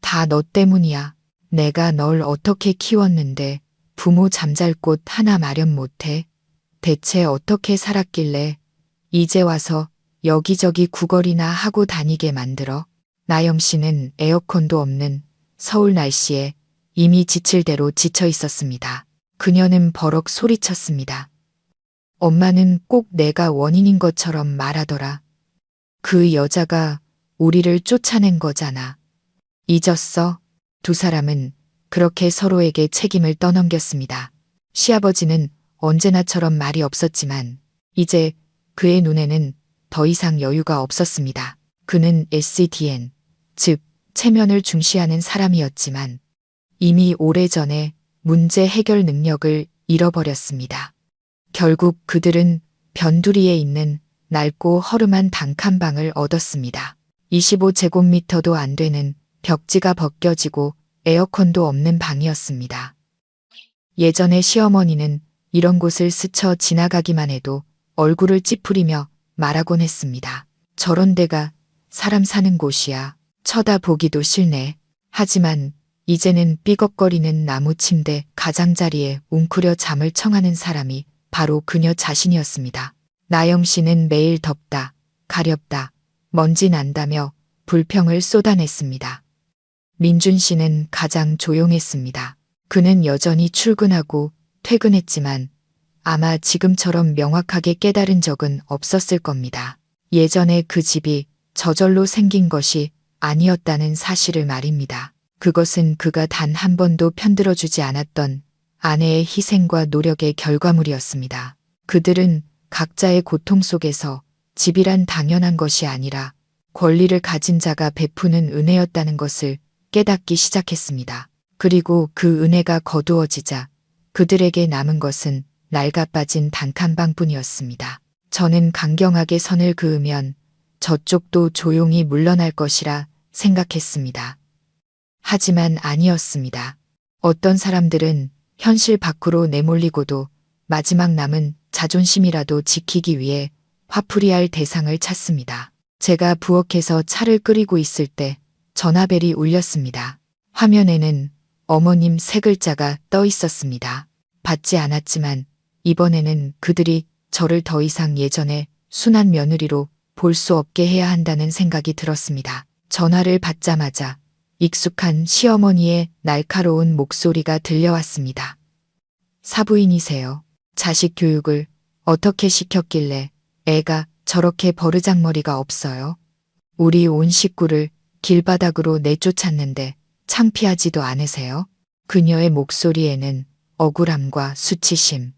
다 너 때문이야. 내가 널 어떻게 키웠는데 부모 잠잘 곳 하나 마련 못해? 대체 어떻게 살았길래 이제 와서 여기저기 구걸이나 하고 다니게 만들어? 나영 씨는 에어컨도 없는 서울 날씨에 이미 지칠 대로 지쳐 있었습니다. 그녀는 버럭 소리쳤습니다. 엄마는 꼭 내가 원인인 것처럼 말하더라. 그 여자가 우리를 쫓아낸 거잖아. 잊었어? 두 사람은 그렇게 서로에게 책임을 떠넘겼습니다. 시아버지는 언제나처럼 말이 없었지만 이제 그의 눈에는 더 이상 여유가 없었습니다. 그는 SDN, 즉 체면을 중시하는 사람이었지만 이미 오래전에 문제 해결 능력을 잃어버렸습니다. 결국 그들은 변두리에 있는 낡고 허름한 단칸방을 얻었습니다. 25제곱미터도 안 되는 벽지가 벗겨지고 에어컨도 없는 방이었습니다. 예전에 시어머니는 이런 곳을 스쳐 지나가기만 해도 얼굴을 찌푸리며 말하곤 했습니다. 저런 데가 사람 사는 곳이야. 쳐다보기도 싫네. 하지만 이제는 삐걱거리는 나무 침대 가장자리에 웅크려 잠을 청하는 사람이 바로 그녀 자신이었습니다. 나영 씨는 매일 덥다, 가렵다, 먼지 난다며 불평을 쏟아냈습니다. 민준 씨는 가장 조용했습니다. 그는 여전히 출근하고 퇴근했지만 아마 지금처럼 명확하게 깨달은 적은 없었을 겁니다. 예전에 그 집이 저절로 생긴 것이 아니었다는 사실을 말입니다. 그것은 그가 단 한 번도 편들어주지 않았던 아내의 희생과 노력의 결과물이었습니다. 그들은 각자의 고통 속에서 집이란 당연한 것이 아니라 권리를 가진 자가 베푸는 은혜였다는 것을 깨닫기 시작했습니다. 그리고 그 은혜가 거두어지자 그들에게 남은 것은 낡아빠진 단칸방뿐이었습니다. 저는 강경하게 선을 그으면 저쪽도 조용히 물러날 것이라 생각했습니다. 하지만 아니었습니다. 어떤 사람들은 현실 밖으로 내몰리고도 마지막 남은 자존심이라도 지키기 위해 화풀이할 대상을 찾습니다. 제가 부엌에서 차를 끓이고 있을 때 전화벨이 울렸습니다. 화면에는 어머님 세 글자가 떠 있었습니다. 받지 않았지만 이번에는 그들이 저를 더 이상 예전의 순한 며느리로 볼 수 없게 해야 한다는 생각이 들었습니다. 전화를 받자마자 익숙한 시어머니의 날카로운 목소리가 들려왔습니다. 사부인이세요. 자식 교육을 어떻게 시켰길래 애가 저렇게 버르장머리가 없어요? 우리 온 식구를 길바닥으로 내쫓았는데 창피하지도 않으세요? 그녀의 목소리에는 억울함과 수치심,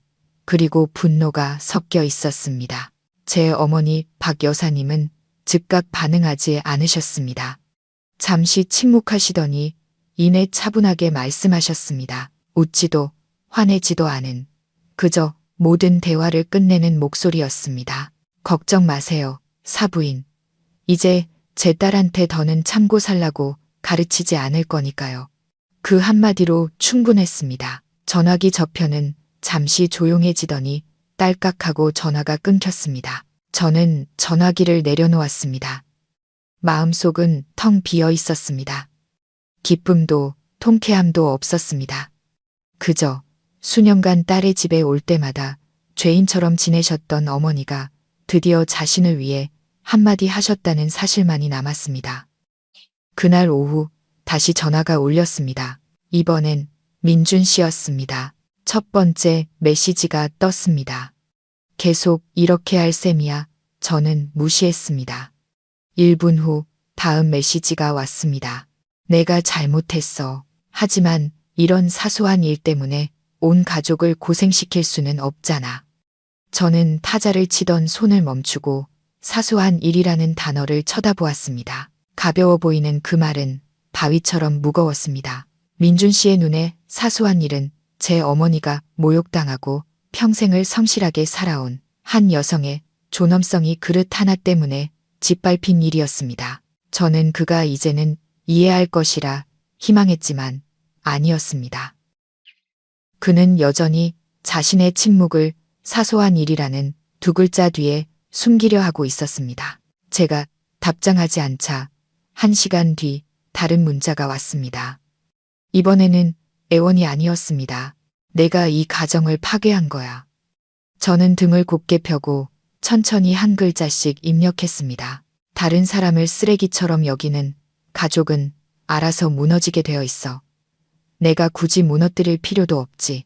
그리고 분노가 섞여 있었습니다. 제 어머니 박 여사님은 즉각 반응하지 않으셨습니다. 잠시 침묵하시더니 이내 차분하게 말씀하셨습니다. 웃지도 화내지도 않은 그저 모든 대화를 끝내는 목소리였습니다. 걱정 마세요, 사부인. 이제 제 딸한테 더는 참고 살라고 가르치지 않을 거니까요. 그 한마디로 충분했습니다. 전화기 저편은 잠시 조용해지더니 딸깍하고 전화가 끊겼습니다. 저는 전화기를 내려놓았습니다. 마음속은 텅 비어 있었습니다. 기쁨도 통쾌함도 없었습니다. 그저 수년간 딸의 집에 올 때마다 죄인처럼 지내셨던 어머니가 드디어 자신을 위해 한마디 하셨다는 사실만이 남았습니다. 그날 오후 다시 전화가 울렸습니다. 이번엔 민준 씨였습니다. 첫 번째 메시지가 떴습니다. 계속 이렇게 할 셈이야. 저는 무시했습니다. 1분 후 다음 메시지가 왔습니다. 내가 잘못했어. 하지만 이런 사소한 일 때문에 온 가족을 고생시킬 수는 없잖아. 저는 타자를 치던 손을 멈추고 사소한 일이라는 단어를 쳐다보았습니다. 가벼워 보이는 그 말은 바위처럼 무거웠습니다. 민준 씨의 눈에 사소한 일은 제 어머니가 모욕당하고 평생을 성실하게 살아온 한 여성의 존엄성이 그릇 하나 때문에 짓밟힌 일이었습니다. 저는 그가 이제는 이해할 것이라 희망했지만 아니었습니다. 그는 여전히 자신의 침묵을 사소한 일이라는 두 글자 뒤에 숨기려 하고 있었습니다. 제가 답장하지 않자 1시간 뒤 다른 문자가 왔습니다. 이번에는 애원이 아니었습니다. 내가 이 가정을 파괴한 거야. 저는 등을 곧게 펴고 천천히 한 글자씩 입력했습니다. 다른 사람을 쓰레기처럼 여기는 가족은 알아서 무너지게 되어 있어. 내가 굳이 무너뜨릴 필요도 없지.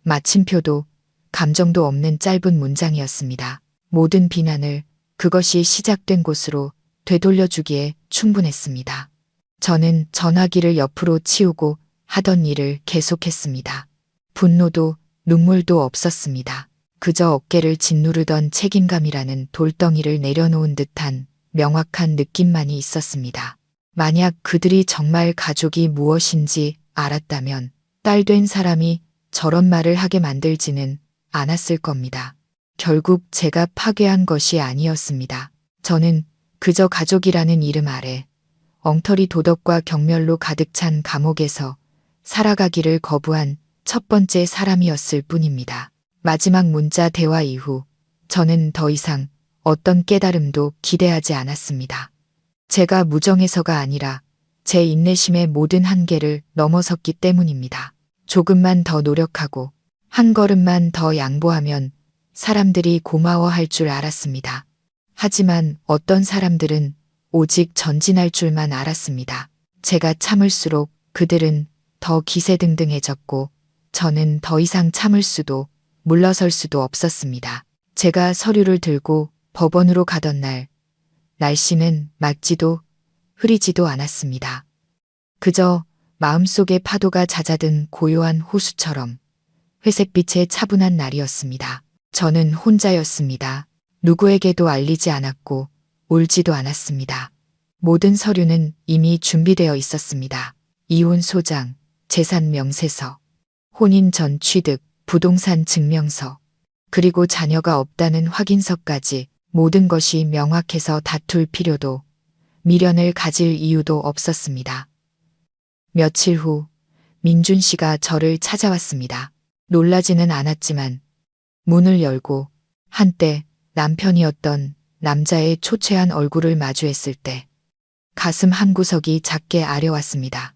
마침표도 감정도 없는 짧은 문장이었습니다. 모든 비난을 그것이 시작된 곳으로 되돌려주기에 충분했습니다. 저는 전화기를 옆으로 치우고 하던 일을 계속했습니다. 분노도 눈물도 없었습니다. 그저 어깨를 짓누르던 책임감이라는 돌덩이를 내려놓은 듯한 명확한 느낌만이 있었습니다. 만약 그들이 정말 가족이 무엇인지 알았다면 딸 된 사람이 저런 말을 하게 만들지는 않았을 겁니다. 결국 제가 파괴한 것이 아니었습니다. 저는 그저 가족이라는 이름 아래 엉터리 도덕과 경멸로 가득 찬 감옥에서 살아가기를 거부한 첫 번째 사람이었을 뿐입니다. 마지막 문자 대화 이후 저는 더 이상 어떤 깨달음도 기대하지 않았습니다. 제가 무정해서가 아니라 제 인내심의 모든 한계를 넘어섰기 때문입니다. 조금만 더 노력하고 한 걸음만 더 양보하면 사람들이 고마워할 줄 알았습니다. 하지만 어떤 사람들은 오직 전진할 줄만 알았습니다. 제가 참을수록 그들은 더 기세등등해졌고 저는 더 이상 참을 수도 물러설 수도 없었습니다. 제가 서류를 들고 법원으로 가던 날, 날씨는 맑지도 흐리지도 않았습니다. 그저 마음속의 파도가 잦아든 고요한 호수처럼 회색빛의 차분한 날이었습니다. 저는 혼자였습니다. 누구에게도 알리지 않았고 울지도 않았습니다. 모든 서류는 이미 준비되어 있었습니다. 이혼 소장, 재산 명세서, 혼인 전 취득, 부동산 증명서, 그리고 자녀가 없다는 확인서까지 모든 것이 명확해서 다툴 필요도 미련을 가질 이유도 없었습니다. 며칠 후 민준 씨가 저를 찾아왔습니다. 놀라지는 않았지만 문을 열고 한때 남편이었던 남자의 초췌한 얼굴을 마주했을 때 가슴 한구석이 작게 아려왔습니다.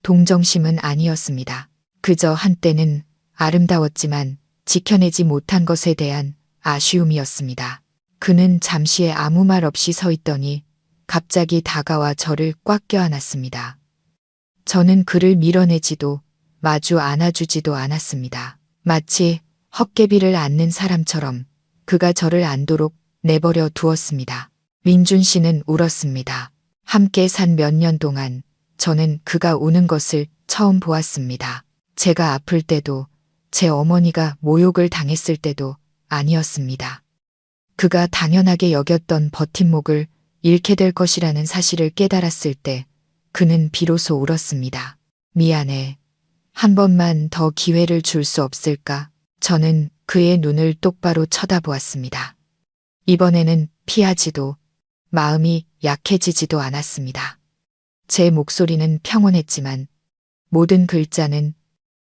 동정심은 아니었습니다. 그저 한때는 아름다웠지만 지켜내지 못한 것에 대한 아쉬움이었습니다. 그는 잠시에 아무 말 없이 서 있더니 갑자기 다가와 저를 꽉 껴안았습니다. 저는 그를 밀어내지도 마주 안아주지도 않았습니다. 마치 헛개비를 안는 사람처럼 그가 저를 안도록 내버려 두었습니다. 민준 씨는 울었습니다. 함께 산 몇 년 동안 저는 그가 우는 것을 처음 보았습니다. 제가 아플 때도 제 어머니가 모욕을 당했을 때도 아니었습니다. 그가 당연하게 여겼던 버팀목을 잃게 될 것이라는 사실을 깨달았을 때 그는 비로소 울었습니다. 미안해. 한 번만 더 기회를 줄 수 없을까? 저는 그의 눈을 똑바로 쳐다보았습니다. 이번에는 피하지도 마음이 약해지지도 않았습니다. 제 목소리는 평온했지만 모든 글자는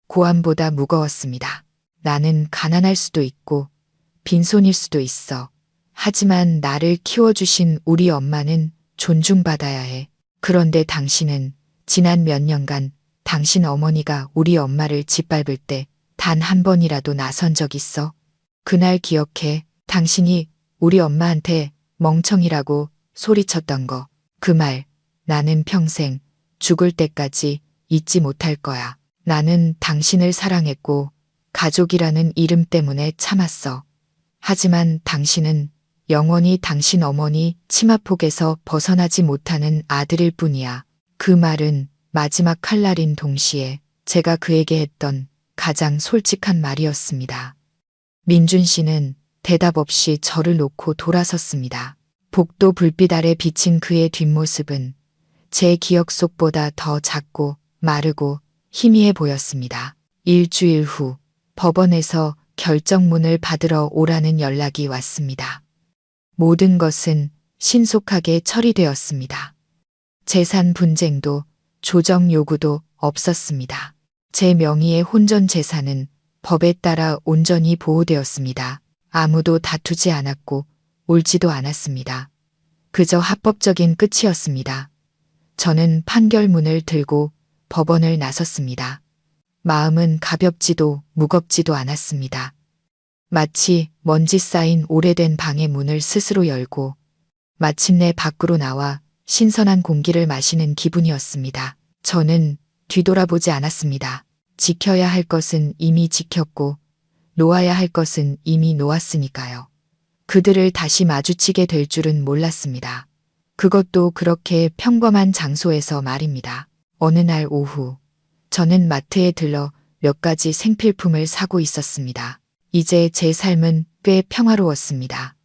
고함보다 무거웠습니다. 나는 가난할 수도 있고 빈손일 수도 있어. 하지만 나를 키워주신 우리 엄마는 존중받아야 해. 그런데 당신은 지난 몇 년간 당신 어머니가 우리 엄마를 짓밟을 때 단 한 번이라도 나선 적 있어? 그날 기억해. 당신이 우리 엄마한테 멍청이라고 소리쳤던 거. 그 말 나는 평생 죽을 때까지 잊지 못할 거야. 나는 당신을 사랑했고 가족이라는 이름 때문에 참았어. 하지만 당신은 영원히 당신 어머니 치마폭에서 벗어나지 못하는 아들일 뿐이야. 그 말은 마지막 칼날인 동시에 제가 그에게 했던 가장 솔직한 말이었습니다. 민준 씨는 대답 없이 저를 놓고 돌아섰습니다. 복도 불빛 아래 비친 그의 뒷모습은 제 기억 속보다 더 작고 마르고 희미해 보였습니다. 일주일 후 법원에서 결정문을 받으러 오라는 연락이 왔습니다. 모든 것은 신속하게 처리되었습니다. 재산 분쟁도 조정 요구도 없었습니다. 제 명의의 혼전 재산은 법에 따라 온전히 보호되었습니다. 아무도 다투지 않았고 옳지도 않았습니다. 그저 합법적인 끝이었습니다. 저는 판결문을 들고 법원을 나섰습니다. 마음은 가볍지도 무겁지도 않았습니다. 마치 먼지 쌓인 오래된 방의 문을 스스로 열고 마침내 밖으로 나와 신선한 공기를 마시는 기분이었습니다. 저는 뒤돌아보지 않았습니다. 지켜야 할 것은 이미 지켰고 놓아야 할 것은 이미 놓았으니까요. 그들을 다시 마주치게 될 줄은 몰랐습니다. 그것도 그렇게 평범한 장소에서 말입니다. 어느 날 오후 저는 마트에 들러 몇 가지 생필품을 사고 있었습니다. 이제 제 삶은 꽤 평화로웠습니다.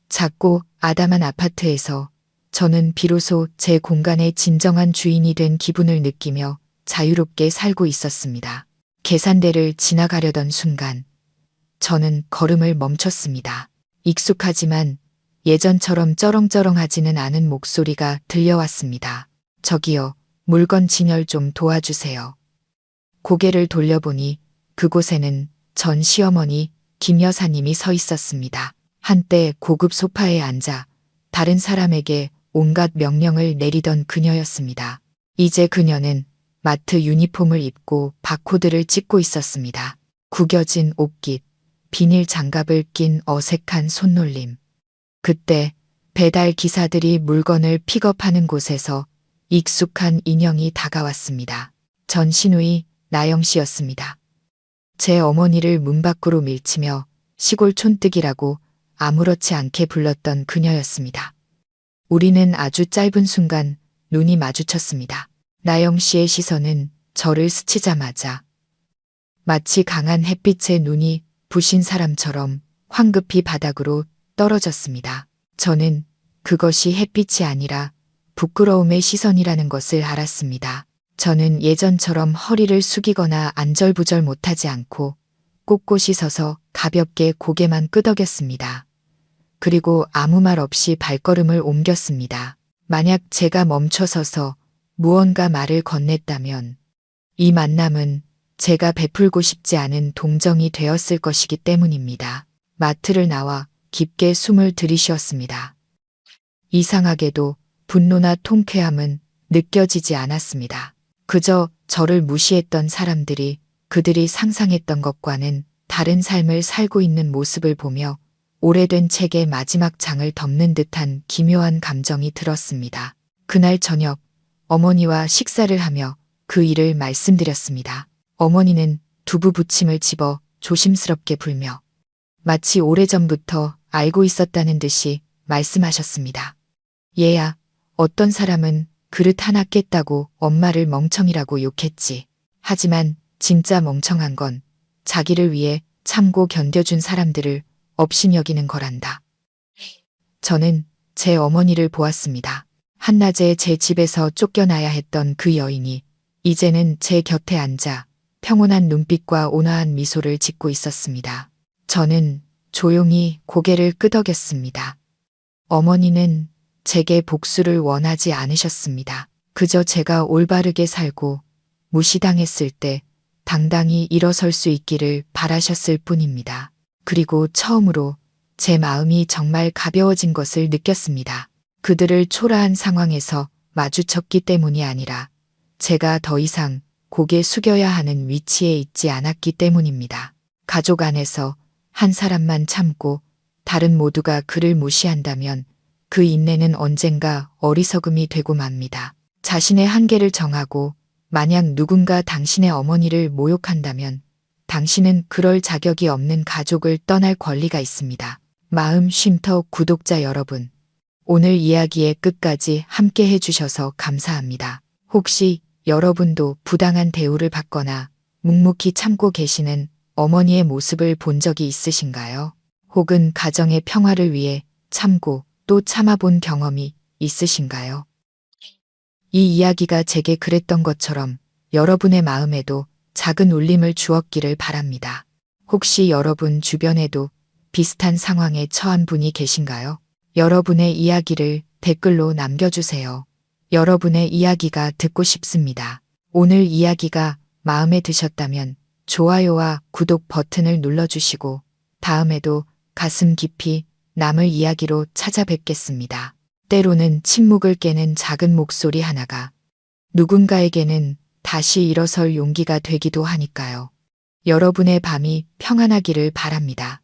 작고 아담한 아파트에서 저는 비로소 제 공간의 진정한 주인이 된 기분을 느끼며 자유롭게 살고 있었습니다. 계산대를 지나가려던 순간 저는 걸음을 멈췄습니다. 익숙하지만 예전처럼 쩌렁쩌렁하지는 않은 목소리가 들려왔습니다. 저기요, 물건 진열 좀 도와주세요. 고개를 돌려보니 그곳에는 전 시어머니 김 여사님이 서 있었습니다. 한때 고급 소파에 앉아 다른 사람에게 온갖 명령을 내리던 그녀였습니다. 이제 그녀는 마트 유니폼을 입고 바코드를 찍고 있었습니다. 구겨진 옷깃, 비닐 장갑을 낀 어색한 손놀림. 그때 배달 기사들이 물건을 픽업하는 곳에서 익숙한 인형이 다가왔습니다. 전 시누이 나영 씨였습니다. 제 어머니를 문 밖으로 밀치며 시골 촌뜨기라고 아무렇지 않게 불렀던 그녀였습니다. 우리는 아주 짧은 순간 눈이 마주쳤습니다. 나영 씨의 시선은 저를 스치자마자 마치 강한 햇빛에 눈이 부신 사람처럼 황급히 바닥으로 떨어졌습니다. 저는 그것이 햇빛이 아니라 부끄러움의 시선이라는 것을 알았습니다. 저는 예전처럼 허리를 숙이거나 안절부절 못하지 않고 꼿꼿이 서서 가볍게 고개만 끄덕였습니다. 그리고 아무 말 없이 발걸음을 옮겼습니다. 만약 제가 멈춰서서 무언가 말을 건넸다면 이 만남은 제가 베풀고 싶지 않은 동정이 되었을 것이기 때문입니다. 마트를 나와 깊게 숨을 들이쉬었습니다. 이상하게도 분노나 통쾌함은 느껴지지 않았습니다. 그저 저를 무시했던 사람들이 그들이 상상했던 것과는 다른 삶을 살고 있는 모습을 보며 오래된 책의 마지막 장을 덮는 듯한 기묘한 감정이 들었습니다. 그날 저녁 어머니와 식사를 하며 그 일을 말씀드렸습니다. 어머니는 두부 부침을 집어 조심스럽게 불며 마치 오래전부터 알고 있었다는 듯이 말씀하셨습니다. 얘야, 어떤 사람은 그릇 하나 깼다고 엄마를 멍청이라고 욕했지. 하지만 진짜 멍청한 건 자기를 위해 참고 견뎌준 사람들을 업신여기는 거란다. 저는 제 어머니를 보았습니다. 한낮에 제 집에서 쫓겨나야 했던 그 여인이 이제는 제 곁에 앉아 평온한 눈빛과 온화한 미소를 짓고 있었습니다. 저는 조용히 고개를 끄덕였습니다. 어머니는 제게 복수를 원하지 않으셨습니다. 그저 제가 올바르게 살고 무시당했을 때 당당히 일어설 수 있기를 바라셨을 뿐입니다. 그리고 처음으로 제 마음이 정말 가벼워진 것을 느꼈습니다. 그들을 초라한 상황에서 마주쳤기 때문이 아니라 제가 더 이상 고개 숙여야 하는 위치에 있지 않았기 때문입니다. 가족 안에서 한 사람만 참고 다른 모두가 그를 무시한다면 그 인내는 언젠가 어리석음이 되고 맙니다. 자신의 한계를 정하고 만약 누군가 당신의 어머니를 모욕한다면 당신은 그럴 자격이 없는 가족을 떠날 권리가 있습니다. 마음 쉼터 구독자 여러분, 오늘 이야기의 끝까지 함께 해주셔서 감사합니다. 혹시 여러분도 부당한 대우를 받거나 묵묵히 참고 계시는 어머니의 모습을 본 적이 있으신가요? 혹은 가정의 평화를 위해 참고 또 참아본 경험이 있으신가요? 이 이야기가 제게 그랬던 것처럼 여러분의 마음에도 작은 울림을 주었기를 바랍니다. 혹시 여러분 주변에도 비슷한 상황에 처한 분이 계신가요? 여러분의 이야기를 댓글로 남겨주세요. 여러분의 이야기가 듣고 싶습니다. 오늘 이야기가 마음에 드셨다면 좋아요와 구독 버튼을 눌러주시고 다음에도 가슴 깊이 남을 이야기로 찾아뵙겠습니다. 때로는 침묵을 깨는 작은 목소리 하나가 누군가에게는 다시 일어설 용기가 되기도 하니까요. 여러분의 밤이 평안하기를 바랍니다.